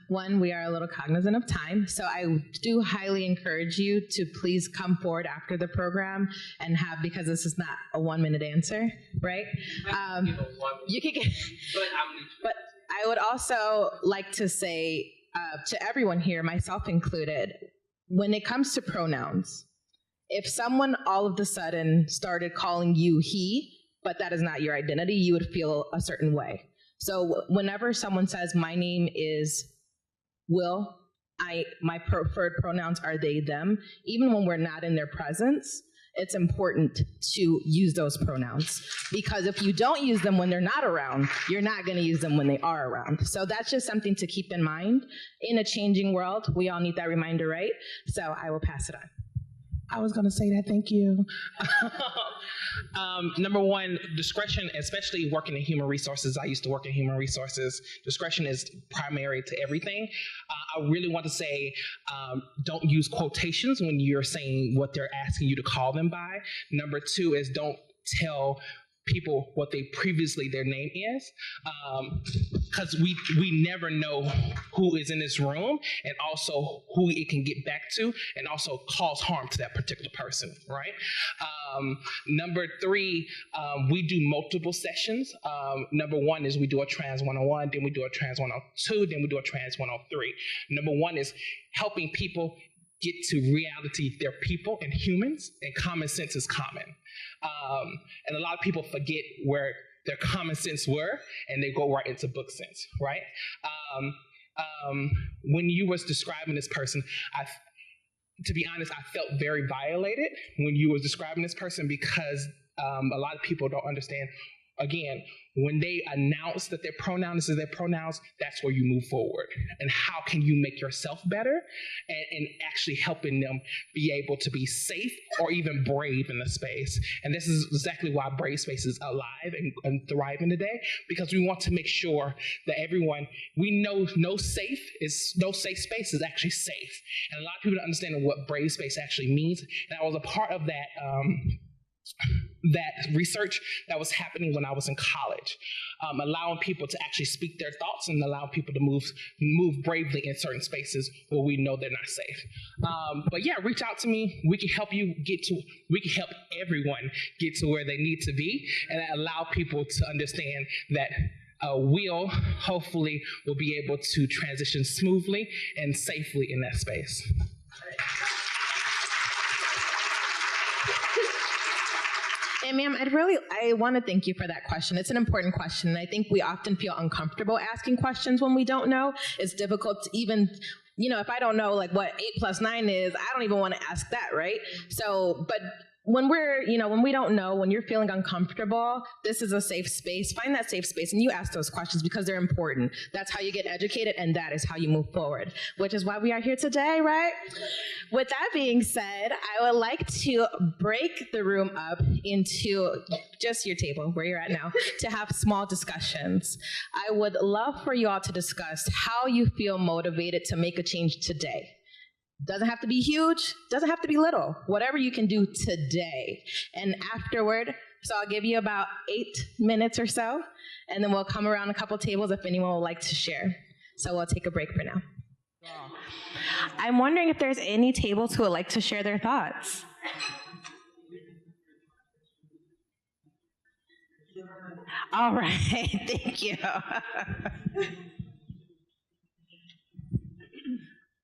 one, we are a little cognizant of time, so I do highly encourage you to please come forward after the program and have, because this is not a 1-minute answer, right? You can get, but I would also like to say to everyone here, myself included, when it comes to pronouns, if someone all of a sudden started calling you he, but that is not your identity, you would feel a certain way. So whenever someone says, my name is Will, my preferred pronouns are they, them, even when we're not in their presence, it's important to use those pronouns, because if you don't use them when they're not around, you're not going to use them when they are around. So that's just something to keep in mind. In a changing world, we all need that reminder, right? So I will pass it on. I was going to say that. Thank you. Number one, discretion, especially working in human resources. I used to work in human resources. Discretion is primary to everything. I really want to say, don't use quotations when you're saying what they're asking you to call them by. Number two is don't tell people what their name is, because we never know who is in this room, and also who it can get back to, and also cause harm to that particular person, right? Number three, we do multiple sessions. Number one is we do a Trans 101, then we do a Trans 102, then we do a Trans 103. Number one is helping people get to reality. They're people and humans, and common sense is common. And a lot of people forget where their common sense were, and they go right into book sense, right? When you was describing this person, to be honest, I felt very violated when you was describing this person, because a lot of people don't understand again, when they announce that their pronouns are their pronouns, that's where you move forward. And how can you make yourself better and actually helping them be able to be safe or even brave in the space. And this is exactly why Brave Space is alive and thriving today, because we want to make sure that everyone, we know no safe space is actually safe. And a lot of people don't understand what Brave Space actually means. And I was a part of that research that was happening when I was in college, allowing people to actually speak their thoughts and allowing people to move bravely in certain spaces where we know they're not safe. But yeah, reach out to me. We can help everyone get to where they need to be, and allow people to understand that we'll hopefully will be able to transition smoothly and safely in that space. And ma'am, I want to thank you for that question. It's an important question. And I think we often feel uncomfortable asking questions when we don't know. It's difficult to even, if I don't know like what 8 + 9 is, I don't even want to ask that, right? So, but when when we don't know, when you're feeling uncomfortable, this is a safe space. Find that safe space and you ask those questions because they're important. That's how you get educated and that is how you move forward, which is why we are here today, right? With that being said, I would like to break the room up into just your table where you're at now to have small discussions. I would love for you all to discuss how you feel motivated to make a change today. Doesn't have to be huge, doesn't have to be little, whatever you can do today. And afterward, so I'll give you about 8 minutes or so, and then we'll come around a couple tables if anyone would like to share. So we'll take a break for now. I'm wondering if there's any tables who would like to share their thoughts. All right, thank you.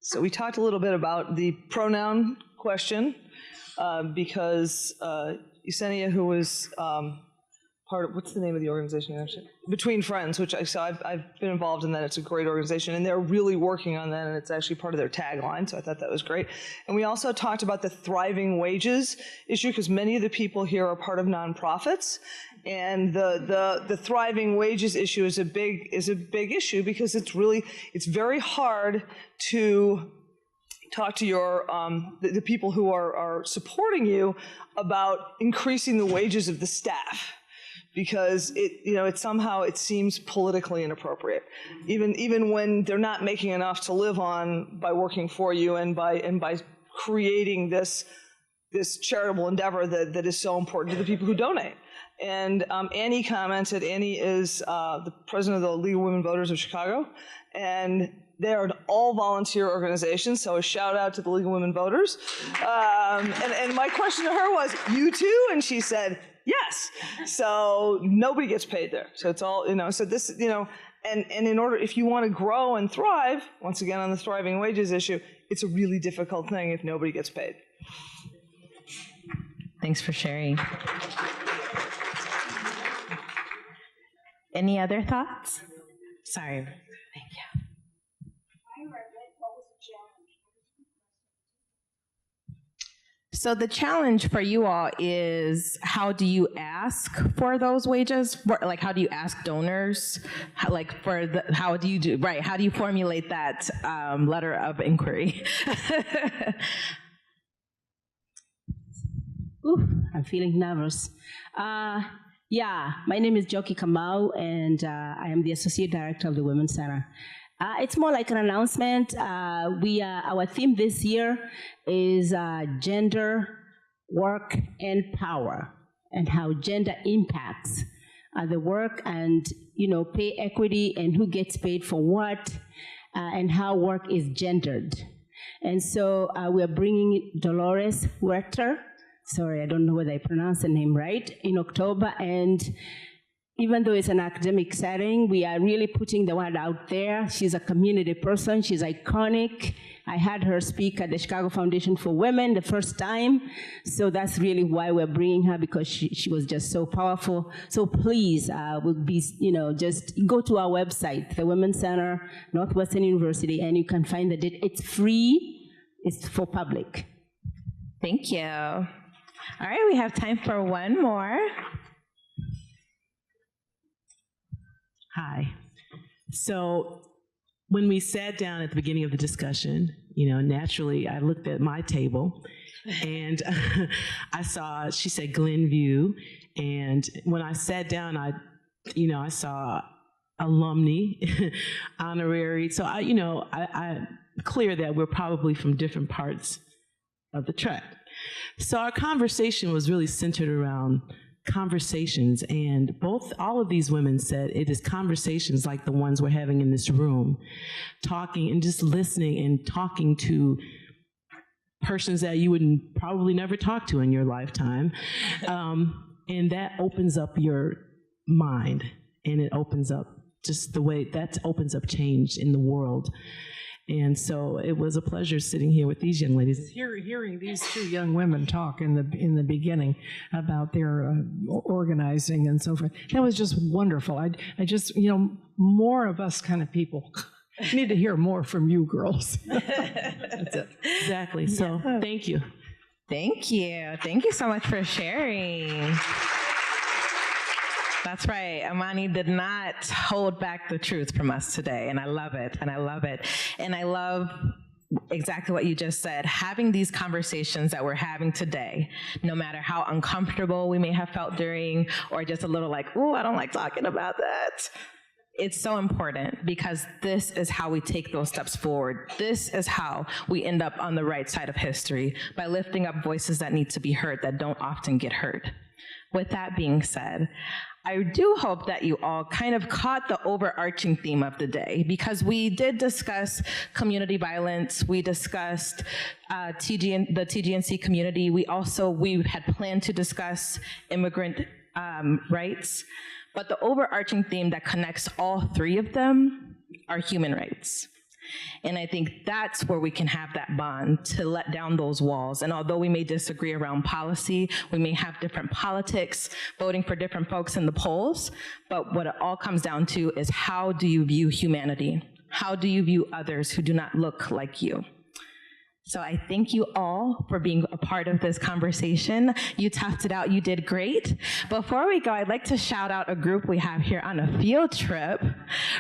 So we talked a little bit about the pronoun question because Yesenia, who was part of, what's the name of the organization actually? Between Friends, which I've been involved in that. It's a great organization, and they're really working on that, and it's actually part of their tagline, so I thought that was great. And we also talked about the thriving wages issue, because many of the people here are part of nonprofits, and the thriving wages issue is a big issue because it's very hard to talk to your the people who are supporting you about increasing the wages of the staff, because it somehow it seems politically inappropriate, even when they're not making enough to live on by working for you and by creating this charitable endeavor that is so important to the people who donate. And Annie commented. Annie is the president of the League of Women Voters of Chicago, and they are an all-volunteer organization, so a shout-out to the League of Women Voters. And my question to her was, you too? And she said, yes. So nobody gets paid there. So it's all, so this, and in order, if you want to grow and thrive, once again on the thriving wages issue, it's a really difficult thing if nobody gets paid. Thanks for sharing. Any other thoughts? Sorry. Thank you. So the challenge for you all is, how do you ask for those wages? Like, how do you ask donors? How do you formulate that letter of inquiry? Ooh, I'm feeling nervous. Yeah, my name is Joki Kamau, and I am the Associate Director of the Women's Center. It's more like an announcement. Our theme this year is gender, work, and power, and how gender impacts the work, and pay equity, and who gets paid for what, and how work is gendered. And so we're bringing Dolores Huerta. Sorry, I don't know whether I pronounced the name right, in October. And even though it's an academic setting, we are really putting the word out there. She's a community person. She's iconic. I had her speak at the Chicago Foundation for Women the first time. So that's really why we're bringing her, because she was just so powerful. So please, just go to our website, the Women's Center, Northwestern University, and you can find the date. It's free. It's for public. Thank you. All right, we have time for one more. Hi. So when we sat down at the beginning of the discussion, naturally I looked at my table and she said Glenview. And when I sat down, I saw alumni, honorary. So I clear that we're probably from different parts of the track. So our conversation was really centered around conversations, and all of these women said it is conversations like the ones we're having in this room, talking and just listening and talking to persons that you would probably never talk to in your lifetime. And that opens up your mind, and it opens up just the way that opens up change in the world. And so it was a pleasure sitting here with these young ladies. Hearing these two young women talk in the beginning about their organizing and so forth, that was just wonderful. I just, more of us kind of people need to hear more from you girls. That's it. Exactly. So thank you. Thank you. Thank you so much for sharing. That's right. Amani did not hold back the truth from us today, and I love it, and I love it. And I love exactly what you just said, having these conversations that we're having today, no matter how uncomfortable we may have felt during, or just a little like, ooh, I don't like talking about that. It's so important because this is how we take those steps forward. This is how we end up on the right side of history, by lifting up voices that need to be heard that don't often get heard. With that being said, I do hope that you all kind of caught the overarching theme of the day, because we did discuss community violence. We discussed the TGNC community. We had planned to discuss immigrant rights. But the overarching theme that connects all three of them are human rights. And I think that's where we can have that bond to let down those walls. And although we may disagree around policy, we may have different politics, voting for different folks in the polls, but what it all comes down to is, how do you view humanity? How do you view others who do not look like you? So I thank you all for being a part of this conversation. You toughed it out. You did great. Before we go, I'd like to shout out a group we have here on a field trip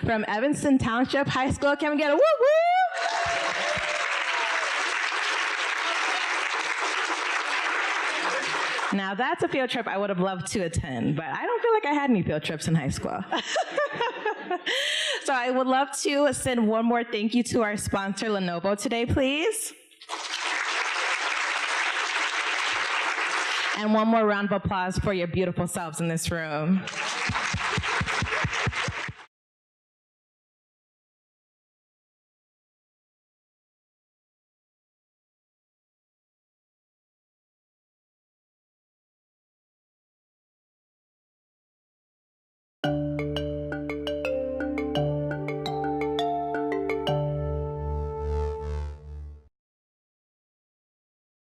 from Evanston Township High School. Can we get a woo-woo? Now, that's a field trip I would have loved to attend, but I don't feel like I had any field trips in high school. So I would love to send one more thank you to our sponsor, Lenovo, today, please. And one more round of applause for your beautiful selves in this room.